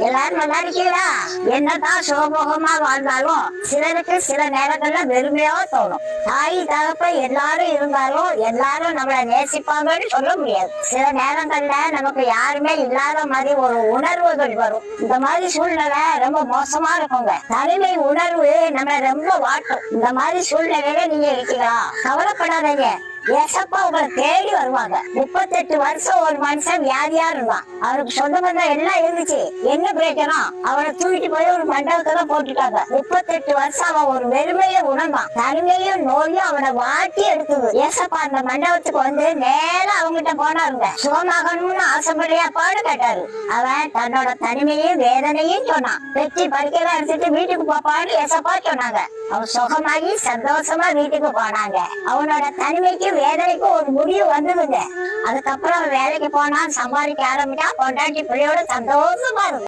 எல்லாரும் நல்லா இருக்கீங்களா? என்னதான் சுகமுகமா வாழ்ந்தாலும் சிலருக்கு சில நேரங்கள்ல வெறுமையா தோணும். தாய் தகப்ப எல்லாரும் இருந்தாலும் எல்லாரும் நம்மள நேசிப்பாங்கன்னு சொல்ல முடியாது. சில நேரங்கள்ல நமக்கு யாருமே இல்லாத மாதிரி ஒரு உணர்வுகள் வரும். இந்த மாதிரி சூழ்நிலை ரொம்ப மோசமா இருக்குங்க. தனிமை உணர்வு நம்ம ரொம்ப வாட்டும். இந்த மாதிரி சூழ்நிலையில நீங்க இருக்கீங்களா? கவலைப்படாதீங்க. ஏசப்பா உங்களை தேடி வருவாங்க. 38 வருஷம் ஒரு மனுஷன் வியாதியா இருந்தான். அவனுக்கு சொந்த பந்தம் எல்லாம் இருந்துச்சு. என்ன பிரச்சனம்? அவனை தூக்கிட்டு போய் ஒரு மண்டபத்துல போட்டுட்டாங்க. 38 வருஷம் அவன் ஒரு வெறுமையை உணர்ந்தான். தனிமையும் நோயும் அவனை வாட்டி எடுத்தது. ஏசப்பா அந்த மண்டபத்துக்கு வந்து நேரம் அவங்கிட்ட போனாருங்க. சுகமாகணும்னு ஆசைப்படியாப்பாடு கேட்டாரு. அவன் தன்னோட தனிமையும் வேதனையும் சொன்னான். வெற்றி படிக்கலாம் எடுத்துட்டு வீட்டுக்கு போப்பான்னு ஏசப்பா சொன்னாங்க. அவன் சுகமாகி சந்தோஷமா வீட்டுக்கு போனாங்க. அவனோட தனிமைக்கு வேதனைக்கு ஒரு முடிவு வந்ததுங்க. அதுக்கப்புறம் வேலைக்கு போனா சம்பாதிக்க ஆரம்பிச்சா பொண்டாட்டி பிள்ளையோட சந்தோஷமா இருக்கும்.